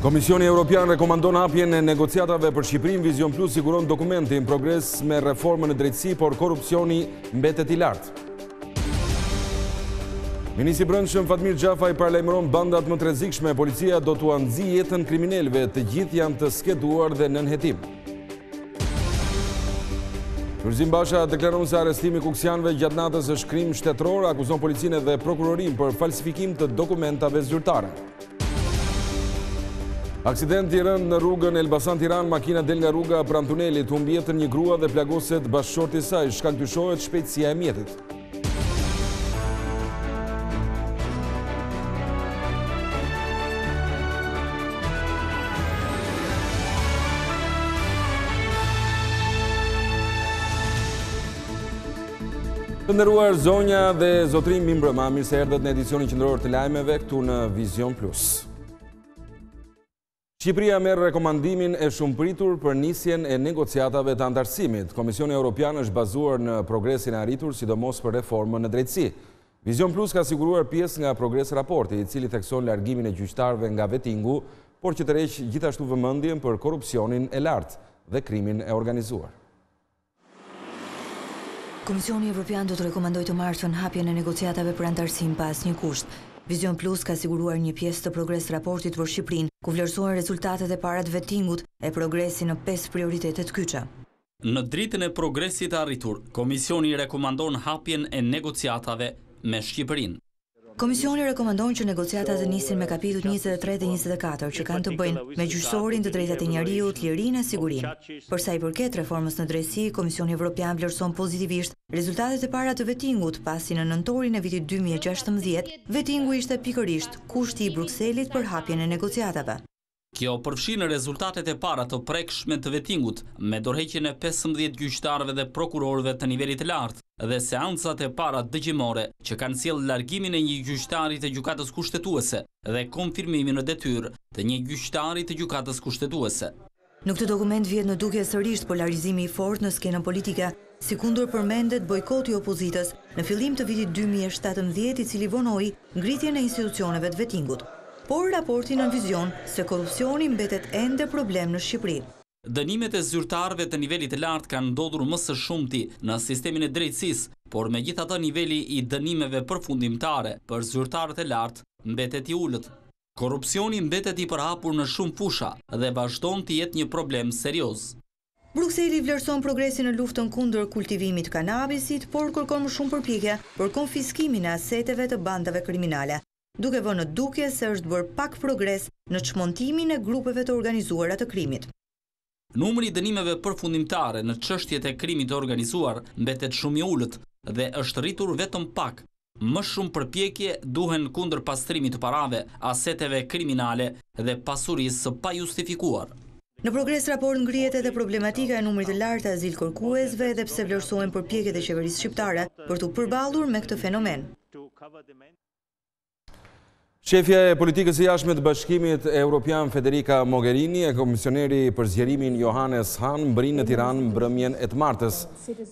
Komisioni Evropian rekomandon hapjen e negociatave për Shqipërinë. Vizion Plus siguron dokumentin progres me reformën e drejtësi, por korupcioni mbetet i lartë. Ministri i Brendshëm Fatmir Xhafaj paralajmëron bandat më të rrezikshme. Policia do t'u nxjijë jetën kriminalëve, të gjithë janë të skeduar dhe nën hetim. Lulzim Basha deklaron se arrestimi i kuksianëve gjatë natës është krim shtetëror, akuzon policinë dhe prokurorinë për falsifikim të dokumentave zyrtare. Aksidenti i rënd në rrugën Elbasan-Tiranë, makina del nga rruga pranë tunelit, humbi jetën një grua dhe plagoset bashkëshorti i saj, shkak dyshohet shpejtësia e mjetit. Të nderuar zonja dhe zotrim, mirëmbrëma, mirë se erdhët në edicionin qendror të lajmeve këtu në Vizion Plus. Shqipëria merr rekomandimin e shumëpritur për nisjen e negociatave të antarësimit. Komisioni Evropian është bazuar në progresin e arritur, sidomos për reformën në drejtësi. Vizion Plus ka siguruar pjesë nga progres raporti, i cili thekson largimin e gjyqtarëve nga vetingu, por që tërheq gjithashtu vëmendjen për korrupsionin e lartë dhe krimin e organizuar. Komisioni Evropian do të rekomandojë të martën hapjen e negociatave për antarësim pas një kusht. Vizion Plus ka siguruar një pjesë të progres raportit për Shqipërinë, ku vlerësohen rezultatet e para të vetingut e progresi në 5 prioritetet kyçe. Në dritën e progresit arritur, Komisioni rekomandon hapjen e negociatave me Shqipërinë. Komisioni rekomandon që negociatat të nisin me kapitujt 23 dhe 24 që kanë të bëjnë me gjyqësorin, të drejtat e njeriut, lirinë e sigurinë. Për sa i përket reformës në drejtësi, Komisioni Evropian vlerëson pozitivisht rezultatet e para të vetingut, pasi në nëntorin e vitit 2016, vetingu ishte pikërisht kushti i Brukselit për hapjen e negociatave. Kjo përfshin rezultatet e para të prekshme të vetingut, me dorëheqjen e 15 gjyqtarëve dhe prokurorëve të nivelit të lartë dhe seancat e para dëgjimore që kanë sjellë largimin e një gjyqtari të gjykatës kushtetuese dhe konfirmimin në detyrë të një gjyqtari të gjykatës kushtetuese. Në këtë dokument vjet në dukje sërish polarizimi i fortë në skenën politike, sikundur përmendet bojkoti i opozitës në fillim të vitit 2017, i cili vonoi ngritjen e institucioneve të vetingut. Por raporti në vizion se korrupsioni mbetet ende problem në Shqipëri. Dënimet e zyrtarëve të nivelit të lartë kanë ndodhur më së shumti në sistemin e drejtësisë, por megjithatë niveli i dënimeve përfundimtare për zyrtarët e lartë mbetet i ulët. Korrupsioni mbetet i përhapur në shumë fusha dhe vazhdon të jetë një problem serioz. Brukseli vlerëson progresin në luftën kundër kultivimit të kanabisit, por kërkon më shumë përpjekje për konfiskimin e aseteve të bandave kriminale, duke vënë në dukje se është bërë pak progres në çmontimin e grupeve të organizuara të krimit. Numri i dënimeve përfundimtare në çështjet e krimit të organizuar mbetet shumë i ulët dhe është rritur vetëm pak. Më shumë përpjekje duhen kundër pastrimit të parave, aseteve kriminale dhe pasurisë së pajustifikuar. Në progres raport ngrihet edhe problematika e numrit të lartë të azil kërkuesve, edhe pse vlerësohen përpjekjet e qeverisë shqiptare për të përballur me këtë fenomen. Shefja e politikës së jashtme të Bashkimit Evropian Federica Mogherini e komisioneri për zgjerimin Johannes Hahn mbrin në Tiranë mbrëmjen e të martës.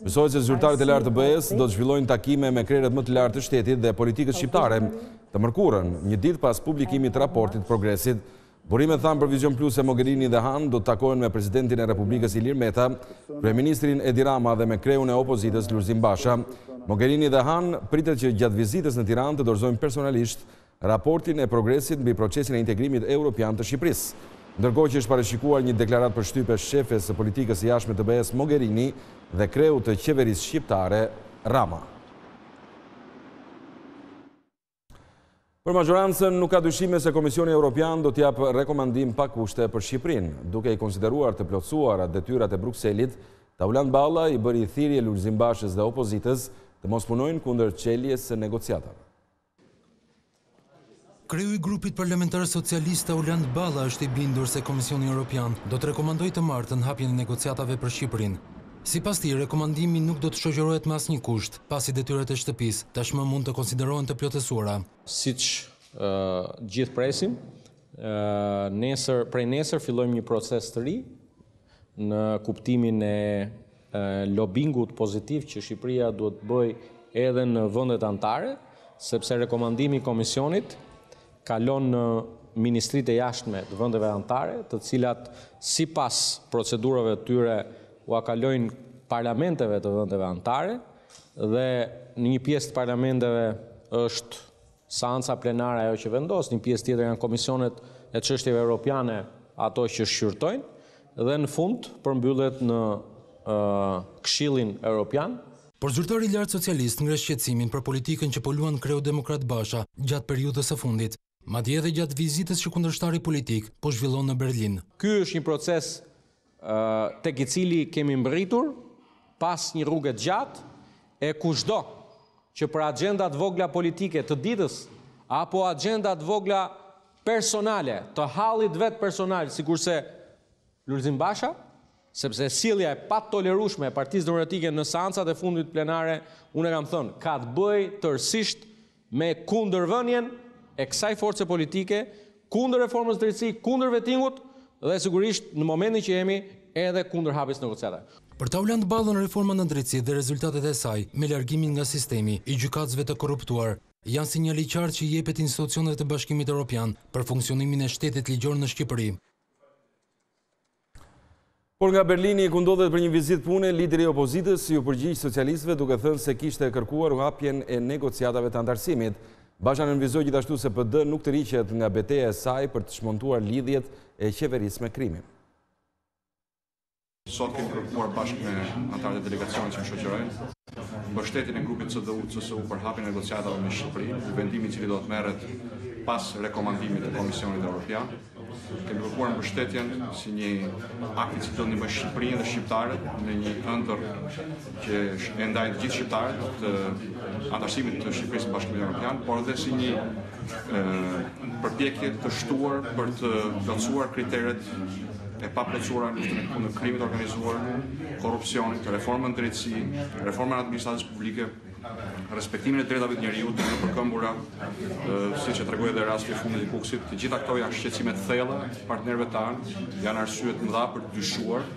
Besohet se zyrtarët e lartë të BE-s do të zhvillojnë takime me krerët më të lartë të shtetit dhe politikës shqiptare të mërkurën, një ditë pas publikimit të raportit progresit. Burimet thanë për Vizion Plus se Mogherini dhe Hahn do të takohen me presidentin e Republikës Ilir Meta, kryeministrin Edi Rama dhe me kreun e opozitës Lulzim Basha. Mogherini dhe Hahn pritet që gjatë vizitës në Tiranë të dorëzojnë personalisht raportin e progresit mbi procesin e integrimit evropian të Shqipërisë. Ndërkohë që është parashikuar një deklaratë për shtypje shefes së politikës së jashtme të BE-s Mogherini dhe kreut të qeverisë shqiptare Rama. Për majorancën nuk ka dyshime se Komisioni Evropian do t'jap rekomandim pa kushte për Shqipërinë, duke i konsideruar të plotësuara detyrat e Brukselit. Tauland Balla i bëri thirrje Lulzim Bashës dhe opozitës të mos punojnë kundër çeljes së negociatave. Kreu i grupit parlamentar socialist Tauland Balla është i bindur se Komisioni Evropian do të rekomandojë të martën hapjen e negociatave për Shqipërinë. Sipas tij, rekomandimi nuk do të shoqërohet me asnjë kusht, pasi detyrat e shtëpisë tashmë mund të konsiderohen të plotësuara. Siç gjithë presim, prej nesër fillojmë një proces të ri në kuptimin e lobingut pozitiv që Shqipëria duhet bëj edhe në vendet anëtare, sepse rekomandimi i Komisionit kalon në ministritë e jashtme të vendeve anëtare, të cilat sipas procedurave të tyre u akalojnë parlamenteve të vendeve anëtare dhe në një pjesë të parlamenteve është seanca plenare ajo që vendos, një pjesë tjetër janë komisionet e çështjeve europiane, ato që shqyrtojnë dhe në fund përmbyllet në Këshillin Evropian. Por zyrtari i lartë socialist ngre shqetësimin për politikën që po luan kreu demokrat Basha gjatë periudhës së fundit, madje edhe gjatë vizitës që kundërshtari politik po zhvillon në Berlin. Ky është një proces tek i cili kemi mbërritur pas një rrugë të gjatë e kushdo që për agjendat vogla politike të ditës apo agjendat vogla personale, të hallit vet personal, sikurse Lulzim Basha, sepse sjellja e patolerueshme e Partisë Demokratike në seancat e fundit plenare, unë kam thënë, ka të bëjë tërësisht me kundërvënien e kësaj force politike, kundër reformës drejtësi, kundër vettingut dhe sigurisht në momentin që jemi edhe kundër hapjes negociatave. Për ta ulënë ballën reforma në drejtësi dhe rezultatet e saj, me largimin nga sistemi i gjykatësve të korruptuar, janë sinjali i qartë që i jepet institucioneve të Bashkimit Evropian për funksionimin e shtetit ligjor në Shqipëri. Por nga Berlini ku ndodhet për një vizitë pune, lideri i opozitës ju përgjigj socialistëve duke thënë se kishte kërkuar hapjen e negociatave të antarësimit. Basha nënvizoi gjithashtu se PD nuk të riqet nga betejë e saj për të shmontuar lidhjet e qeverisë me krimin. Sot kemi kërkuar bashkë me anëtarët e delegacionit që më shoqërojnë mbështetjen e grupit CDU-CSU për hapjen e negociatave me Shqipërinë, vendimi i cili do të merret pas rekomandimit të Komisionit Evropian. Kemi kërkuar mbështetjen si një akt i cili do ndihmoj Shqipërinë dhe shqiptarët në një ëndër që e ndajnë të gjithë shqiptarët të antarësimit të Shqipërisë në Bashkimin Evropian, por edhe si një përpjekje të shtuar për të plotësuar kriteret e paplotësuara në krimit organizuar, korrupsionit, reformën drejtësi, reformën administratës publike, respektimin e drejtave të njerëzit të përkëmbura, siç e tregoi edhe rasti i fundit i Kuksit, të gjitha këto janë shqetësime të thella të partnerëve tanë, janë arsye të mëdha për të dyshuar,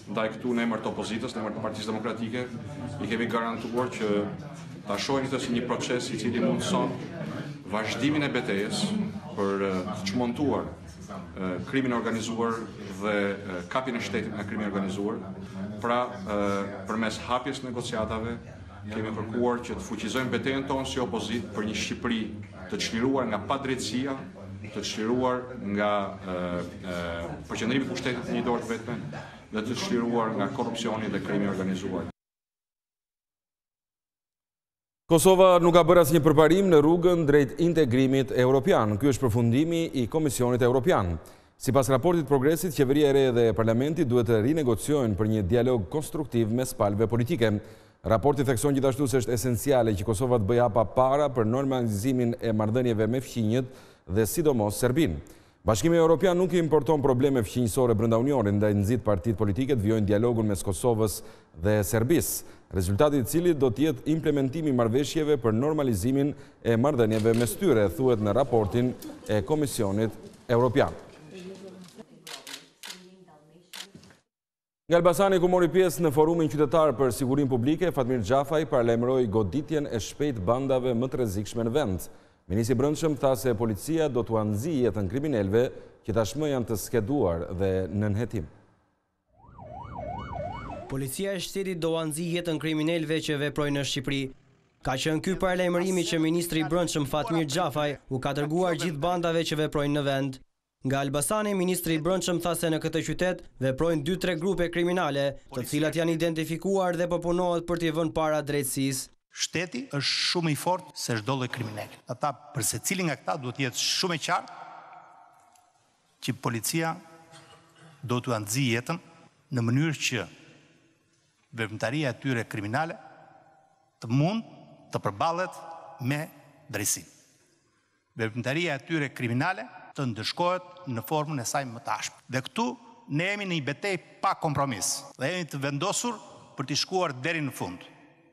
ndaj këtu në emër të opozitës, në emër të Partisë Demokratike, i kemi garantuar që ta shohin këtë si një proces i cili mundson vazhdimin e betejës për të çmontuar krimin organizuar dhe kapjen e shtetit nga krimi organizuar. Pra, përmes hapjes negociatave kemi kërkuar që të fuqizojmë betejën tonë si opozit për një Shqipëri të çliruar nga padrejtësia, të çliruar nga përqendrimi i pushtetit në një dorë të vetme dhe të çliruar nga korrupsioni dhe krimi organizuar. Kosova nuk ka bërë asnjë përparim në rrugën drejt integrimit evropian. Ky është përfundimi i Komisionit Evropian. Sipas raportit progresit, qeveria e re dhe parlamenti duhet të rinegociojnë për një dialog konstruktiv mes palëve politike. Raporti thekson gjithashtu se është esenciale që Kosova të bëjë hapa para për normalizimin e marrëdhënieve me fqinjët dhe sidomos Serbinë. Bashkimi Evropian nuk i importon probleme fqinjësore brenda Unionit, ndaj nxit partitë politike të vijojnë dialogun mes Kosovës dhe Serbisë, rezultati i cilit do të jetë implementimi i marrëveshjeve për normalizimin e marrëdhënieve mes tyre, thuhet në raportin e Komisionit Evropian. Nga Elbasani, ku mori pjesë në forumin qytetar për sigurinë publike, Fatmir Xhafaj paralajmëroi goditjen e shpejtë bandave më të rrezikshme në vend. Ministri i Brendshëm tha se policia do t'u nxjijë jetën kriminalëve që tashmë janë të skeduar dhe në nënhetim. Policia e shtetit do nxjijë jetën kriminalëve që veprojnë në Shqipëri. Ka qenë ky paralajmërimi që ministri i Brendshëm Fatmir Xhafaj u ka dërguar gjithë bandave që veprojnë në vend. Nga Elbasani, ministri i Brendshëm tha se në këtë qytet veprojnë 2-3 grupe kriminale, të cilat janë identifikuar dhe po punohet për t'i vënë para drejtësisë. Shteti është shumë i fortë se çdo lloj kriminali. Ata për secilin nga këta duhet të jetë shumë e qartë që policia do t'u nxjijë jetën në mënyrë që veprimtaria e tyre kriminale të mund të përballet me drejtësinë. Veprimtaria e tyre kriminale të ndëshkohet në formën e saj më të ashpër. Dhe këtu ne jemi në një betejë pa kompromis dhe jemi të vendosur për t'i shkuar deri në fund.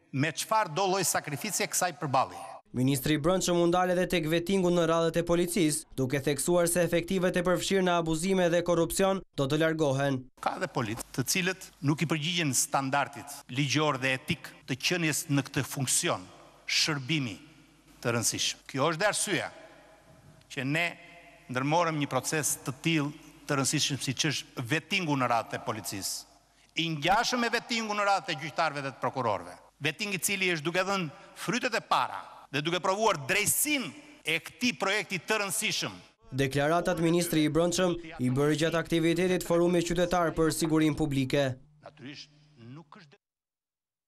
Me çfarë do lloj sakrificie kësaj përballje. Ministri i Brendshëm u ndal edhe tek vettingu në radhët e policisë, duke theksuar se efektivet e përfshirë në abuzime dhe korrupsion do të largohen. Ka dhe polic të cilët nuk i përgjigjen standardit ligjor dhe etik të qenies në këtë funksion shërbimi të rëndësishëm. Kjo është dhe arsyeja që ne ndërmorëm një proces të tillë të rëndësishëm si që është vettingu në radhë të policisë. I ngjashëm me vettingu në radhë të gjyqtarëve dhe të prokurorëve. Vetting i cili është duke dhënë frytet e para dhe duke provuar drejtësinë e këtij projekti të rëndësishëm. Deklaratat ministri i brendshëm i bëri gjatë aktivitetit forumi qytetar për sigurinë publike.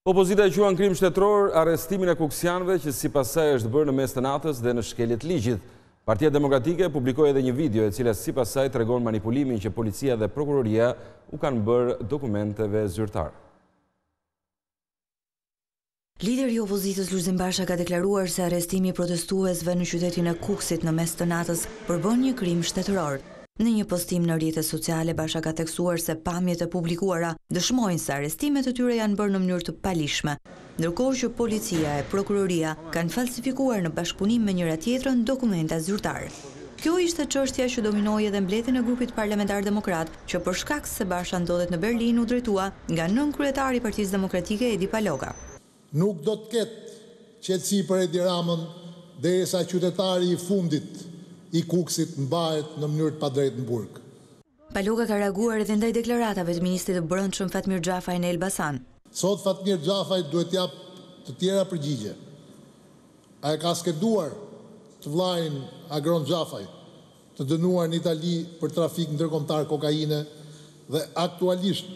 Opozita e quan krim shtetëror arrestimin e kuksianëve që sipas saj është bërë në mes të natës dhe në shkeljet ligjit. Partia Demokratike publikoi edhe një video e cila sipas saj tregon manipulimin që policia dhe prokuroria u kanë bërë dokumenteve zyrtare. Lideri i opozitës Lulzim Basha ka deklaruar se arrestimi i protestuesve në qytetin e Kukësit në mes të natës përbën një krim shtetëror. Në një postim në rrjetet sociale, Basha ka theksuar se pamjet e publikuara dëshmojnë se arrestimet e tyre janë bërë në mënyrë të palishme, ndërkohë që policia e prokuroria kanë falsifikuar në bashkëpunim me njëra tjetrën dokumenta zyrtare. Kjo ishte çështja që dominoi edhe mbledhjen e grupit parlamentar demokrat, që për shkak se Basha ndodhet në Berlin u drejtua nga nën kryetari i Partisë Demokratike Edi Paloga. Nuk do të ketë qetësi për Edi Ramën derisa qytetari i fundit i Kukësit mbahet në mënyrë të padrejtë në burg. Paloga ka reaguar edhe ndaj deklaratave të ministrit të brendshëm Fatmir Xhafaj në Elbasan. Sot Fatmir Xhafaj duhet jap të tjera përgjigje. Ai ka skeduar të vllajin Agron Xhafaj, të dënuar në Itali për trafik ndërkombëtar kokaine dhe aktualisht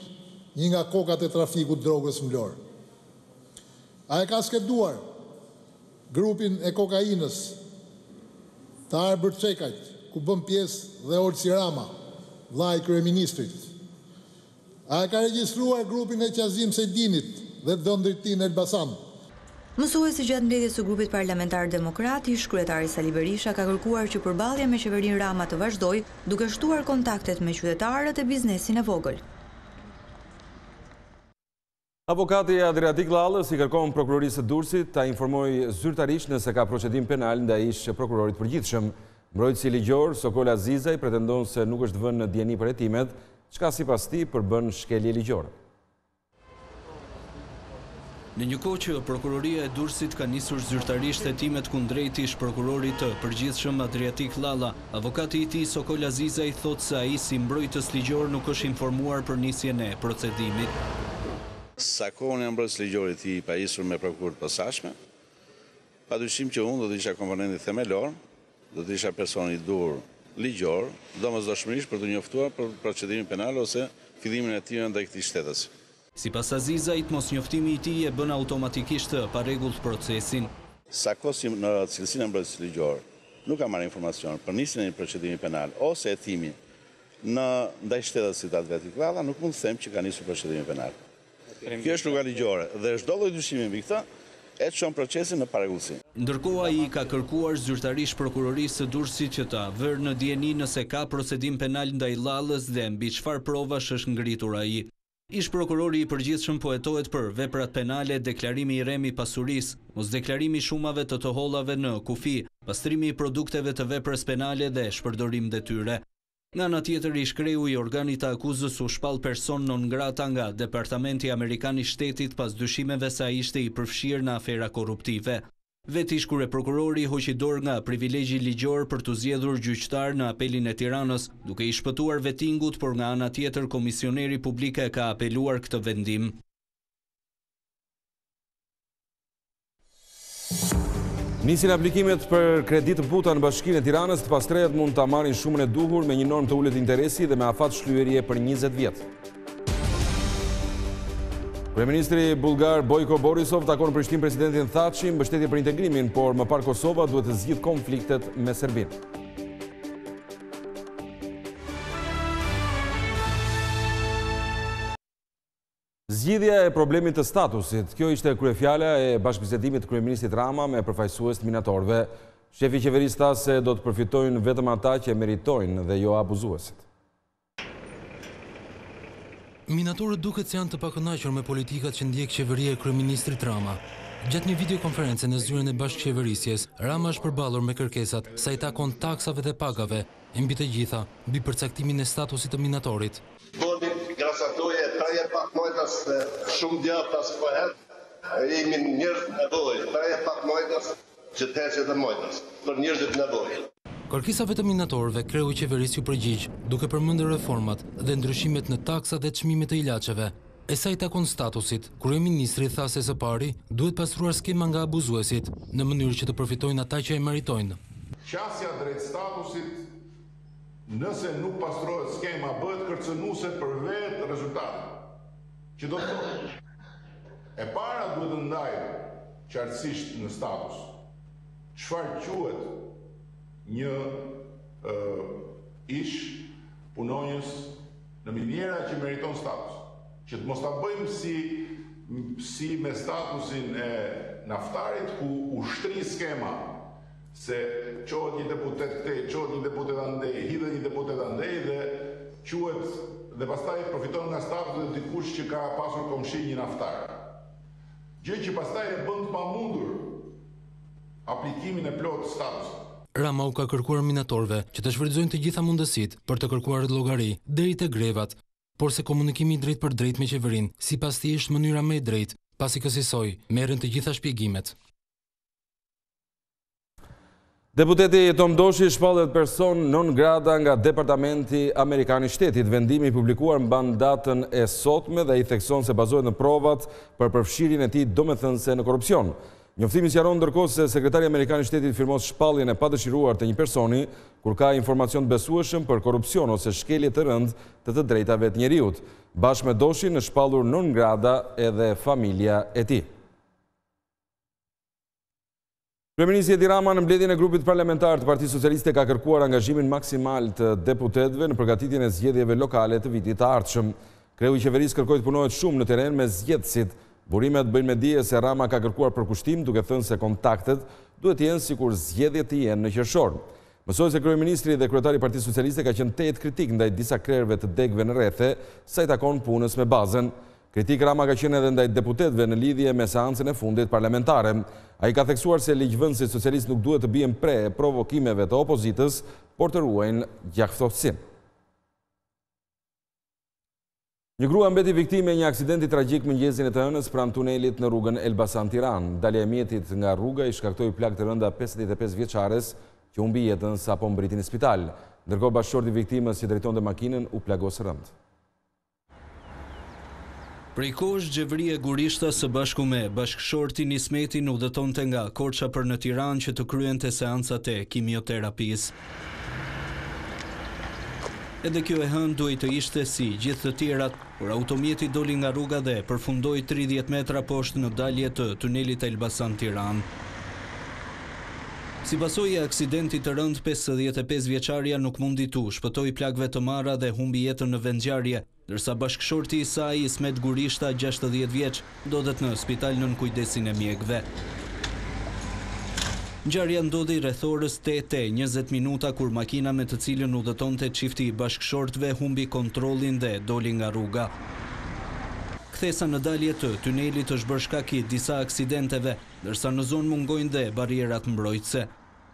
një nga kokat e trafikut drogës mlor. Ai ka skeduar grupin e kokainës të Arbër Çekajt, ku bën pjesë dhe Olsi Rama, vllai i kryeministrit. Ai ka regjistruar grupin e Qazim Sedinit dhe Dëndërtin Elbasan. Mësuesi gjatë mbledhjes së grupit parlamentar demokrat, ish kryetari Sali Berisha ka kërkuar që përballja me qeverinë Rama të vazhdojë, duke shtuar kontaktet me qytetarët e biznesin e vogël. Avokati Adriatik Lallës i kërkon prokurorisë së Durrësit ta informojë zyrtarisht nëse ka procedim penal ndaj ish prokurorit përgjithshëm. Mbrojtësi ligjor Sokol Azizaj pretendon se nuk është vënë në dieni për hetimet, çka sipas tij përbën shkelje ligjore. Në një kohë që prokuroria e Durrësit ka nisur zyrtarisht hetimet kundrejt ish prokurorit të përgjithshëm Adriatik Lalla, avokati i tij Sokol Azizaj thotë se ai si mbrojtës ligjor nuk është informuar për nisjen e procedimit. Sa kohën e mbrojtës ligjorit i pajisur me prokurorët posaçme, padyshim që unë do të isha komponenti themelor, do të isha personi i dur ligjor, domosdoshmërisht për të njoftuar për procedimin penal ose fillimin e tij ndaj këtij shtetësi. Sipas Azizajt, mosnjoftimi i tij e bën automatikisht të parregullt procesin. Sa kohë në cilësinë e mbrojtës ligjor nuk ka marrë informacion për nisjen e një procedimi penal ose hetimin ndaj shtetësit Adriatik Lalla, nuk mund të them që ka nisur procedimi penal. Kjo është rruga ligjore dhe çdo lloj dyshimi mbi këtë e çon procesin në parregullsi. Ndërkohë ai ka kërkuar zyrtarisht prokurorisë së Durrësit që ta vërë në dieni nëse ka procedim penal ndaj Lallës dhe mbi çfarë provash është ngritur ai. Ish prokurori i përgjithshëm po hetohet për veprat penale, deklarimi i rrem i pasurisë, mosdeklarimi i shumave të hollave në kufi, pastrimi i produkteve të veprës penale dhe shpërdorim detyre. Nga ana tjetër, ish kreu i organit të akuzës u shpall person non grata nga Departamenti Amerikan i Shtetit pas dyshimeve se ai ishte i përfshirë në afera korruptive. Vetë ish kryeprokurori hoqi dorë nga privilegji ligjor për të zgjedhur gjyqtar në apelin e Tiranës, duke i shpëtuar vettingut, por nga ana tjetër komisioneri publik ka apeluar këtë vendim. Nisin aplikimet për kredit buta në Bashkinë e Tiranës, të pastrehet mund ta marrin shumën e duhur me një normë të ulët interesi dhe me afat shlyerje për 20 vjet. Kryeministri bullgar Bojko Borisov takon në Prishtinë presidentin Thaçi, mbështetje për integrimin, por më parë Kosova duhet të zgjidhë konfliktet me Serbinë. Zgjidhja e problemit të statusit. Kjo ishte kryefjala e bashkëbisedimit të kryeministit Rama me përfaqësues të minatorëve. Shefi i qeverisë tha se do të përfitojnë vetëm ata që meritojnë dhe jo abuzuesit. Minatorët duket se janë të pakënaqur me politikat që ndjek qeveria e kryeministrit Rama. Gjatë një videokonferencë në zyrën e bashkëqeverisjes, Rama është përballur me kërkesat sa i takon taksave dhe pagave, e mbi të gjitha, mbi përcaktimin e statusit të minatorit. Grasatoje traje pak mojtas shumë djatas pohet, jemi njerëz nevojë, traje pak mojtas që të heqet e mojtas, për njerëzit nevojë. Kërkisave të minatorëve, kreu i qeverisë u përgjigj, duke përmendur reformat dhe ndryshimet në taksat dhe çmimet e ilaçeve. E sa i takon statusit, kryeministri tha se së pari duhet pastruar skema nga abuzuesit në mënyrë që të përfitojnë ata që e meritojnë. Qasja drejt statusit, nëse nuk pastrohet skema, bëhet kërcënuese për vetë rezultatin. Që do të thotë, e para duhet të ndajë qartësisht në status. Çfarë quhet një ish punonjës në mënyra që meriton status. Që të mos ta bëjmë si me statusin e naftarit ku ushtri skema se qohet një deputet këtej, qohet një deputet andej, hidhet një deputet andej dhe quhet dhe pastaj profiton nga statusi dhe dikush që ka pasur komshi një naftar. Gjë që pastaj e bën të pamundur aplikimin e plot statusit. Rama u ka kërkuar minatorëve që të shfrytëzojnë të gjitha mundësitë për të kërkuar llogari deri te grevat, por se komunikimi drejt për drejt me qeverinë, sipas tij është mënyra më e drejtë, pasi kësaj merren të gjitha shpjegimet. Deputeti Tom Doshi shpallet person non grata nga Departamenti Amerikan i Shtetit. Vendimi i publikuar mban datën e sotme dhe i thekson se bazohet në provat për përfshirjen e tij domethënëse në korrupsion. Njoftimi sqaron ndërkohë se sekretari amerikan i Shtetit firmos shpalljen e padëshiruar të një personi kur ka informacion të besueshëm për korrupsion ose shkelje të rëndë të drejtave të njeriut. Bashkë me Doshin është shpallur non grata edhe familja e tij. Kryeministri Edi Rama në mbledhjen e grupit parlamentar të Partisë Socialiste ka kërkuar angazhimin maksimal të deputetëve në përgatitjen e zgjedhjeve lokale të vitit të ardhshëm. Kreu i qeverisë kërkoi të punohet shumë në teren me zgjedhësit. Burimet bëjnë me dije se Rama ka kërkuar përkushtim duke thënë se kontaktet duhet të jenë sikur zgjedhjet të jenë në qershor. Mësohet se kryeministri dhe kryetari i Partisë Socialiste ka qenë tetë kritik ndaj disa krerëve të degëve në rrethe sa i takon punës me bazën. Kritik Rama ka qenë edhe ndaj deputetëve në lidhje me seancën e fundit parlamentare. Ai ka theksuar se ligjvënësit socialistë nuk duhet të bien pre provokimeve të opozitës, por të ruajnë gjaktësinë. Një grua mbeti viktime e një aksidenti tragjik mëngjesin e të hënës pranë tunelit në rrugën Elbasan-Tiranë. Dalja e mjetit nga rruga i shkaktoi plagë të rënda 55 vjeçares që humbi jetën sapo mbriti në spital. Ndërkohë bashkëshorti i viktimës që drejtonte makinën u plagos rënd. Prej kohësh Xhevria Gurishta së bashku me bashkëshortin Ismetin udhëtonte nga Korça për në Tiranë që të kryente seancat e kimioterapisë. Edhe kjo e hënë duhet të ishte si gjithë të tjerat, por automjeti doli nga rruga dhe përfundoi 30 metra poshtë në dalje të tunelit Elbasan-Tiranë. Si pasojë e aksidentit të rënd, 55 vjeçaria nuk mundi tu, shpëtoi plagëve të marra dhe humbi jetën në vendngjarje, ndërsa bashkëshorti i saj, Ismet Gurishta, 60 vjeç, ndodhet në spital nën kujdesin e mjekëve. Ngjarja ndodhi rreth orës 8:20 minuta kur makina me të cilën udhëtonte çifti i bashkëshortëve humbi kontrollin dhe doli nga rruga. Kthesa në dalje të tunelit është bërë shkak i disa aksidenteve, ndërsa në zonë mungojnë dhe barierat mbrojtëse.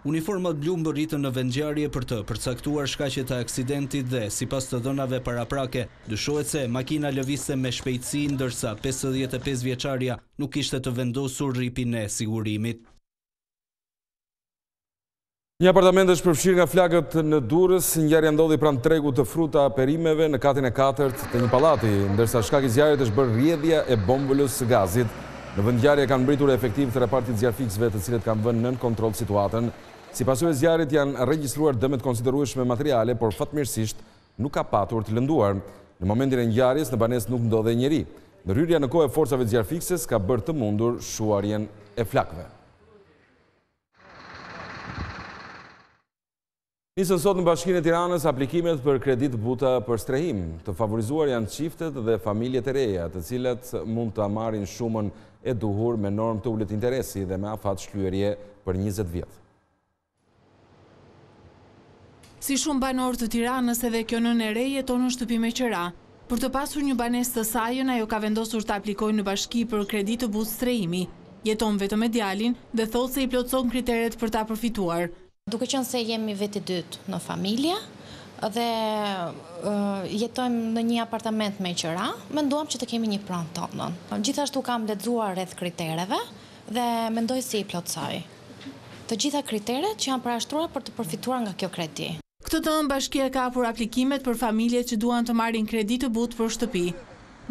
Uniformat blu mbërritën në vendngjarje për të përcaktuar shkaqet e aksidentit dhe sipas të dhënave paraprake, dyshohet se makina lëvizte me shpejtësi ndërsa 55 vjeçaria nuk kishte të vendosur rripin e sigurimit. Një apartament është përfshirë nga flagët në Durrës. Ngjarja ndodhi pranë tregut të fruta perimeve në katin e 4 të një pallati, ndërsa shkak i zjarrit është bërë rrjedhja e bombulës së gazit. Në vendngjarje kanë mbritur efektiv të repartit zjarfikësve të cilët kanë vënë nën kontroll situatën. Si pasojë e zjarrit janë regjistruar dëmet konsiderueshme materiale, por fatmirësisht nuk ka patur të lënduar. Në momentin e ngjarjes në banesë nuk ndodhej njeri. Ndërhyrja në kohë e forcave zjarfikëse ka bërë të mundur shuarjen e flakëve. Nisën sot në Bashkinë e Tiranës aplikimet për kredit buta për strehim. Të favorizuar janë çiftet dhe familjet e reja, të cilat mund të marrin shumën e duhur me normë të ulët interesi dhe me afat shlyerje për 20 vjet. Si shumë banorë të Tiranës, edhe kjo nënë e re jeton në shtëpi me qira. Për të pasur një banesë të sajën, ajo ka vendosur të aplikojë në bashki për kredit të butë strehimi. Jeton vetëm me djalin dhe thotë se i plotson kriteret për ta përfituar. Duke qenë se jemi veti dytë në familje dhe jetojmë në një apartament me qira, menduam që të kemi një pranë tonën. Gjithashtu kam lexuar rreth kritereve dhe mendoj se i plotsoj. të gjitha kriteret që janë parashtruar për të përfituar nga kjo kredi. Këtë të bashkia ka hapur aplikimet për familjet që duan të marrin kredi të butë për shtëpi.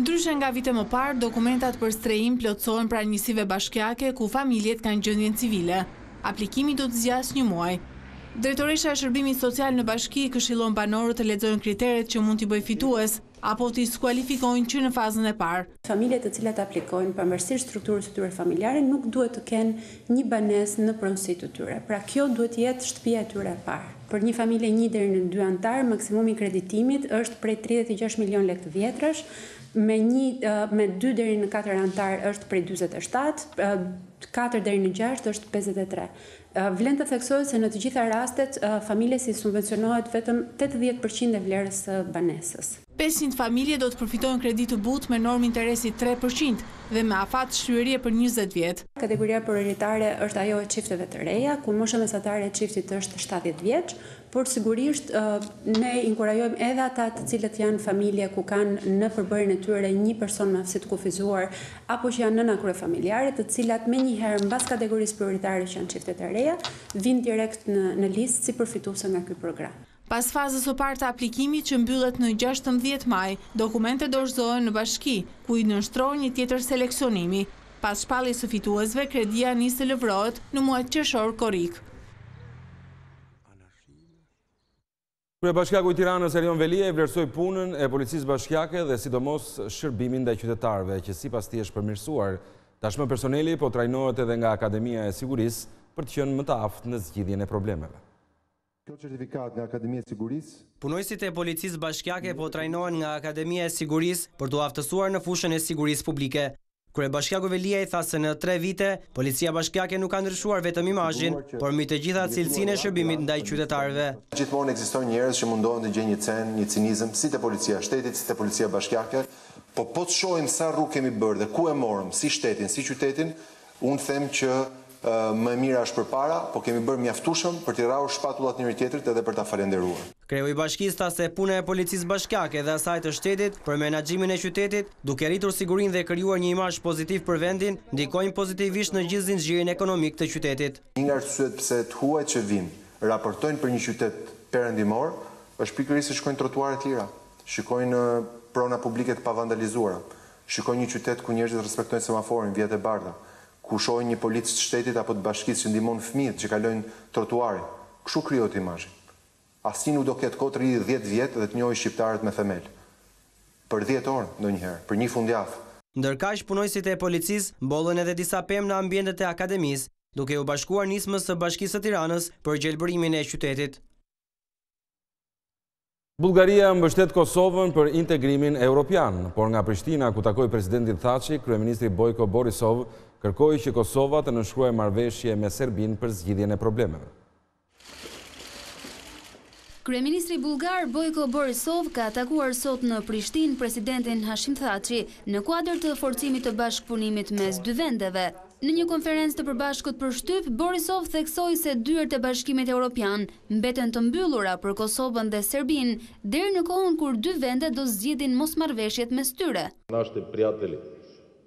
Ndryshe nga vite më parë, dokumentat për strehim plotësohen pra njësive bashkiake ku familjet kanë gjendjen civile. Aplikimi do të zgjasë 1 muaj. Drejtoresha e Shërbimit Social në bashki këshillon banorët të lexojnë kriteret që mund t'i bëjë fitues apo t'i skualifikojnë që në fazën e parë. Familjet të cilat aplikojnë pavarësisht strukturës së tyre familjare nuk duhet të kenë një banesë në pronësitë të tyre. Pra kjo duhet të jetë shtëpia e tyre e parë. Për një familje 1 deri në 2 antar, maksimumi i kreditimit është prej 36 milion lekë të vjetrash, me 2 deri në 4 antar është prej 47, 4 deri në 6 është 53. Vlen të theksohet se në të gjitha rastet familjes i subvencionohet vetëm 80% e vlerës së banesës. 500 familje do të përfitojnë kredi të butë me normë interesi 3% dhe me afat shlyerje për 20 vjet. Kategoria prioritare është ajo e çifteve të reja, ku mosha mesatare e çiftit është 70 vjeç, por sigurisht ne inkurajojmë edhe ata të cilët janë familje ku kanë në përbërjen e tyre një person me aftësi të kufizuar apo që janë nëna kryefamiljare, të cilat menjëherë mbas kategorisë prioritare që janë çiftet e reja, vinë direkt në listë si përfituese nga ky program. Pas fazës së parë të aplikimit që mbyllet në 16 maj, dokumentet dorëzohen në bashki, ku i nënshtrohet një tjetër seleksionimi. Pas shpalljes së fituesve, kredia nis të lëvrohet në muajt qershor korrik. Kryebashkiaku i Tiranës Erion Velia e vlerësoi punën e policisë bashkiake dhe sidomos shërbimin ndaj qytetarëve, që sipas tij është përmirësuar. Tashmë personeli po trajnohet edhe nga Akademia e Sigurisë për të qenë më të aftë në zgjidhjen e problemeve. Kjo certifikat nga Akademia e Sigurisë. Punojësit e policisë bashkiake po trajnohen nga Akademia e Sigurisë për t'u aftësuar në fushën e sigurisë publike. Kryebashkiaku Velia i tha se në 3 vite, policia bashkiake nuk ka ndryshuar vetëm imazhin, por mbi të gjitha cilësinë e shërbimit ndaj qytetarëve. Gjithmonë ekzistojnë njerëz që mundohen të gjejnë një cen, një cinizëm, si te policia e shtetit, si te policia bashkiake, po të shohim sa rrugë kemi bërë dhe ku e morëm, si shtetin, si qytetin, unë them që më mira është përpara, po kemi bërë mjaftueshëm për t'i rrahur shpatullat njëri tjetrit edhe për ta falenderuar. Kreu i bashkisë tha se puna e policisë bashkiake dhe asaj të shtetit për menaxhimin e qytetit, duke rritur sigurinë dhe krijuar një imazh pozitiv për vendin, ndikojnë pozitivisht në gjithë zinxhirin ekonomik të qytetit. Një nga arsyet pse të huajt që vinë raportojnë për një qytet perëndimor, është pikërisht se shkojnë trotuare të lira, shikojnë prona publike të pavandalizuara, shikojnë një qytet ku njerëzit respektojnë semaforin, vjet e bardha, ku shohin një policë të shtetit apo të bashkisë që ndihmon fëmijët që kalojnë trotuarin. Kështu krijohet imazhi. Asnjë nuk do ketë kohë të rrijë 10 vjet dhe të njohë shqiptarët me themel. Për 10 orë ndonjëherë, për një fundjavë. Ndërkaq punojësit e policisë mbollën edhe disa pemë në ambientet e akademisë, duke u bashkuar nismës së Bashkisë së Tiranës për gjelbërimin e qytetit. Bullgaria mbështet Kosovën për integrimin evropian, por nga Prishtina, ku takoi presidentin Thaçi, kryeministri Bojko Borisov kërkoi që Kosova të nënshkruajë marrëveshje me Serbinë për zgjidhjen e problemeve. Kryeministri bulgar Bojko Borisov ka takuar sot në Prishtinë presidentin Hashim Thaçi në kuadër të forcimit të bashkëpunimit mes dy vendeve. Në një konferencë të përbashkët për shtyp, Borisov theksoi se dyert e Bashkimit Evropian mbeten të mbyllura për Kosovën dhe Serbinë deri në kohën kur dy vendet do zgjidhin mosmarrveshjet mes tyre.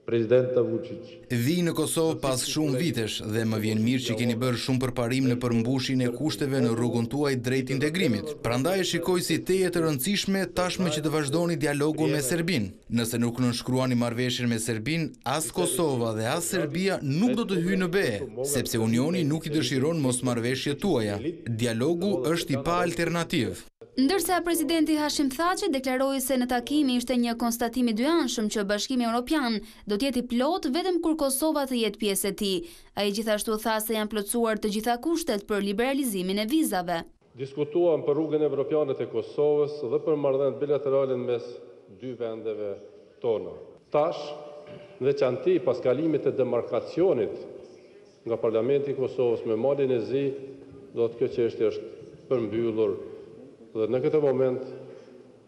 Presidenta Vučić. Vi në Kosovë pas shumë vitesh dhe më vjen mirë që keni bërë shumë përparim në përmbushjen e kushteve në rrugën tuaj drejt integrimit. Prandaj e shikoj si teje të rëndësishme tashmë që të vazhdoni dialogun me Serbinë. Nëse nuk nënshkruani marrëveshjen me Serbinë, as Kosova dhe as Serbia nuk do të hyjnë në BE, sepse Unioni nuk i dëshiron mosmarrveshjet tuaja. Dialogu është i pa alternativë. Ndërsa presidenti Hashim Thaçi deklaroi se në takimi ishte një konstatim i dyanshëm që Bashkimi Evropian do të jetë i plot vetëm kur Kosova të jetë pjesë e tij. Ai gjithashtu tha se janë plotësuar të gjitha kushtet për liberalizimin e vizave. Diskutuam për rrugën evropiane të Kosovës dhe për marrëdhëniet bilaterale mes dy vendeve tona. Tash, veçanti pas kalimit të demarkacionit nga Parlamenti i Kosovës me malin e zi, do të kjo çështje është përmbyllur. Dhe në këtë moment,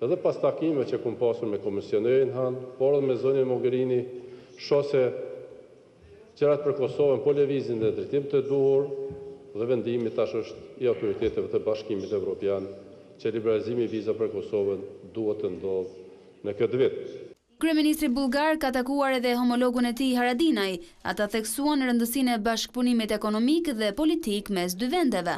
edhe pas takime që kum pasur me komisionerin Han, por edhe me zonjën Mogherini, shoh se gjërat për Kosovën po lëvizin në drejtim të duhur dhe vendimi tash është i autoriteteve të Bashkimit Evropian që liberalizimi i vizave për Kosovën duhet të ndodhë në këtë vit. Kryeministri bullgar ka takuar edhe homologun e tij Haradinaj. Ata theksuan rëndësinë e bashkëpunimit ekonomik dhe politik mes dy vendeve.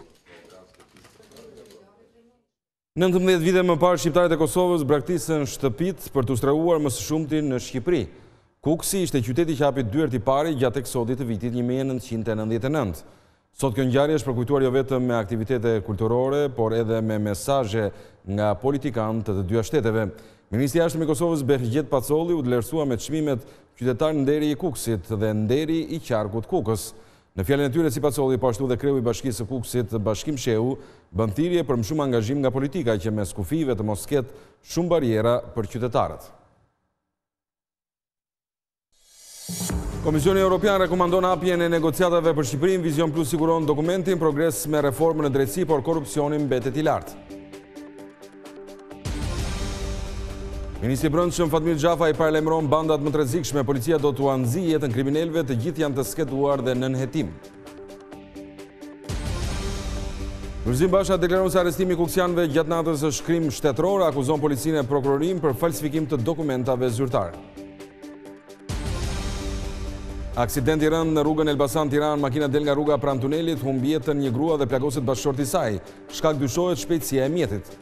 19 vite më parë, shqiptarët e Kosovës braktisën shtëpit për të ushtrahuar më së shumti në Shqipëri. Kuksi ishte qyteti që hapi dyert i pari gjatë eksodit të vitit 1999. Sot kjo ngjarje është përkujtuar jo vetëm me aktivitete kulturore, por edhe me mesazhe nga politikanë të dyja shteteve. Ministri i Jashtëm i Kosovës Behgjet Pacolli u vlerësua me çmimet qytetar nderi i Kuksit dhe nderi i qarkut Kukës. Në fjalën e tyre, si Pacolli, po ashtu dhe kreu i Bashkisë së Kuksit, Bashkim Shehu, bën thirrje për më shumë angazhim nga politika që mes kufive të mos ketë shumë bariera për qytetarët. Komisioni Evropian rekomandon hapjen e negociatave për Shqipërinë. Vizion Plus siguron dokumentin progres me reformën e drejtësisë, por korrupsioni mbetet i lartë. Ministri i Brendshëm Fatmir Xhafaj paralajmëron bandat më të rrezikshme. Policia do t'u anëzijë jetën kriminalëve, të gjithë janë të skeduar dhe nën hetim. Lulzim Basha deklaron se arrestimi i kuksianëve gjatë natës është krim shtetëror, akuzon policinë e prokurorin për falsifikim të dokumentave zyrtare. Aksident i rënd në rrugën Elbasan-Tiranë, makina del nga rruga pranë tunelit, humbi jetën një grua dhe plagoset bashkëshorti i saj. Shkak dyshohet shpejtësia e mjetit.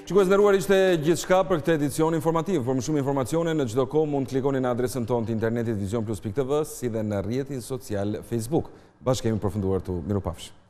Shikues nderuar, ishte gjithçka për këtë edicion informativ. Për më shumë informacione në çdo kohë mund të klikoni në adresën tonë të internetit visionplus.tv, si dhe në rrjetin social Facebook. Bashkë kemi përfunduar tu. Mirupafshim.